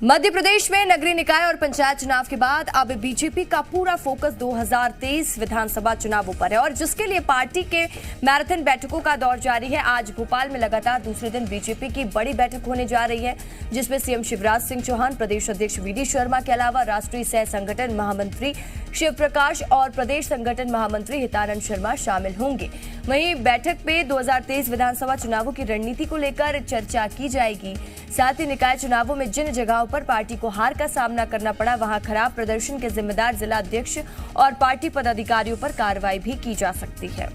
मध्य प्रदेश में नगरीय निकाय और पंचायत चुनाव के बाद अब बीजेपी का पूरा फोकस 2023 विधानसभा चुनावों पर है और जिसके लिए पार्टी के मैराथन बैठकों का दौर जारी है। आज भोपाल में लगातार दूसरे दिन बीजेपी की बड़ी बैठक होने जा रही है, जिसमें सीएम शिवराज सिंह चौहान, प्रदेश अध्यक्ष वीडी शर्मा के अलावा राष्ट्रीय सह संगठन महामंत्री शिव प्रकाश और प्रदेश संगठन महामंत्री हितानंद शर्मा शामिल होंगे। वहीं बैठक में 2023 विधानसभा चुनावों की रणनीति को लेकर चर्चा की जाएगी। साथ ही निकाय चुनावों में जिन जगहों पर पार्टी को हार का सामना करना पड़ा, वहां खराब प्रदर्शन के जिम्मेदार जिला अध्यक्ष और पार्टी पदाधिकारियों पर कार्रवाई भी की जा सकती है।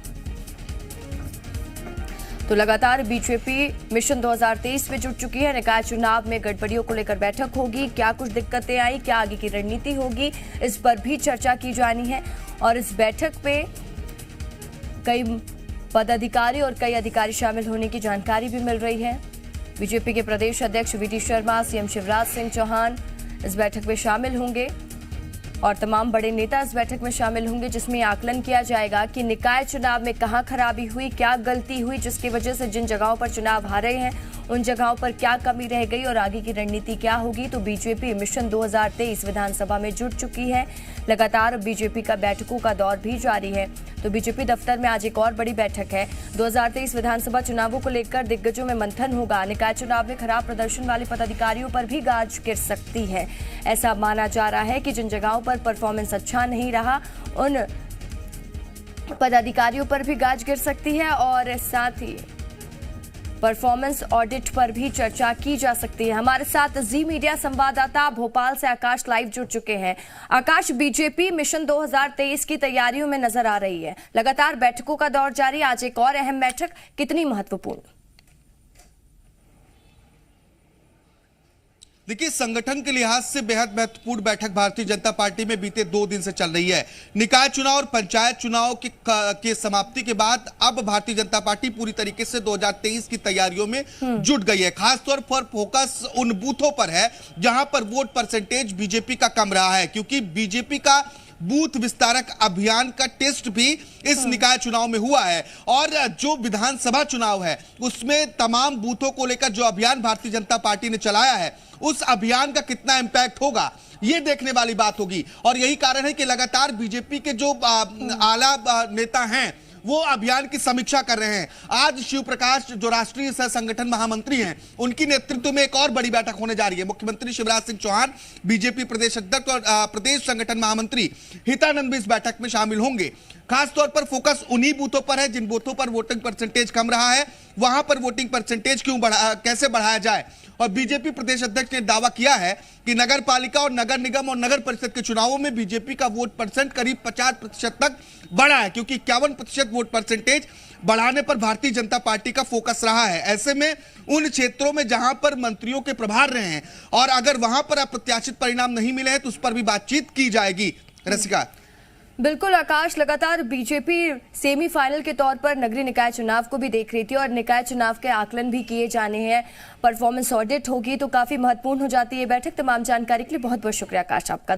तो लगातार बीजेपी मिशन 2023 में जुट चुकी है। निकाय चुनाव में गड़बड़ियों को लेकर बैठक होगी, क्या कुछ दिक्कतें आई, क्या आगे की रणनीति होगी, इस पर भी चर्चा की जानी है। और इस बैठक पे कई पदाधिकारी और कई अधिकारी शामिल होने की जानकारी भी मिल रही है। बीजेपी के प्रदेश अध्यक्ष वीडी शर्मा, सीएम शिवराज सिंह चौहान इस बैठक में शामिल होंगे और तमाम बड़े नेता इस बैठक में शामिल होंगे, जिसमें आकलन किया जाएगा कि निकाय चुनाव में कहां खराबी हुई, क्या गलती हुई, जिसकी वजह से जिन जगहों पर चुनाव हारे हैं उन जगहों पर क्या कमी रह गई और आगे की रणनीति क्या होगी। तो बीजेपी मिशन 2023 विधानसभा में जुट चुकी है। लगातार बीजेपी का बैठकों का दौर भी जारी है। तो बीजेपी दफ्तर में आज एक और बड़ी बैठक है। 2023 विधानसभा चुनावों को लेकर दिग्गजों में मंथन होगा। निकाय चुनाव में खराब प्रदर्शन वाले पदाधिकारियों पर भी गाज गिर सकती है। ऐसा माना जा रहा है कि जिन जगहों पर परफॉर्मेंस अच्छा नहीं रहा उन पदाधिकारियों पर भी गाज गिर सकती है और साथ ही परफॉर्मेंस ऑडिट पर भी चर्चा की जा सकती है। हमारे साथ जी मीडिया संवाददाता भोपाल से आकाश लाइव जुड़ चुके हैं। आकाश, बीजेपी मिशन 2023 की तैयारियों में नजर आ रही है। लगातार बैठकों का दौर जारी, आज एक और अहम बैठक, कितनी महत्वपूर्ण? देखिए, संगठन के लिहाज से बेहद महत्वपूर्ण बैठक भारतीय जनता पार्टी में बीते 2 दिन से चल रही है। निकाय चुनाव और पंचायत चुनाव के समाप्ति के बाद अब भारतीय जनता पार्टी पूरी तरीके से 2023 की तैयारियों में जुट गई है। खासतौर पर फोकस उन बूथों पर है जहां पर वोट परसेंटेज बीजेपी का कम रहा है, क्योंकि बीजेपी का बूथ विस्तारक अभियान का टेस्ट भी इस निकाय चुनाव में हुआ है और जो विधानसभा चुनाव है उसमें तमाम बूथों को लेकर जो अभियान भारतीय जनता पार्टी ने चलाया है उस अभियान का कितना इंपैक्ट होगा ये देखने वाली बात होगी। और यही कारण है कि लगातार बीजेपी के जो आला नेता हैं वो अभियान की समीक्षा कर रहे हैं। आज शिव प्रकाश जो राष्ट्रीय सह संगठन महामंत्री हैं, उनकी नेतृत्व में एक और बड़ी बैठक होने जा रही है। मुख्यमंत्री शिवराज सिंह चौहान, बीजेपी प्रदेश अध्यक्ष और प्रदेश संगठन महामंत्री हितानंद भी इस बैठक में शामिल होंगे। खासतौर पर फोकस उन्हीं बूथों पर है जिन बूथों पर वोटिंग परसेंटेज कम रहा है, वहां पर वोटिंग परसेंटेज कैसे बढ़ाया जाए। और बीजेपी प्रदेश अध्यक्ष ने दावा किया है कि नगर पालिका और नगर निगम और नगर परिषद के चुनावों में बीजेपी का वोट परसेंट करीब 50% तक बढ़ा है, क्योंकि 51% वोट परसेंटेज बढ़ाने पर भारतीय जनता पार्टी का फोकस रहा है। ऐसे में उन क्षेत्रों में जहां पर मंत्रियों के प्रभार रहे हैं और अगर वहां पर अप्रत्याशित परिणाम नहीं मिले हैं तो उस पर भी बातचीत की जाएगी। रसिका, बिल्कुल आकाश, लगातार बीजेपी सेमीफाइनल के तौर पर नगरीय निकाय चुनाव को भी देख रही थी और निकाय चुनाव के आकलन भी किए जाने हैं, परफॉर्मेंस ऑडिट होगी, तो काफी महत्वपूर्ण हो जाती है बैठक। तमाम जानकारी के लिए बहुत बहुत शुक्रिया आकाश आपका।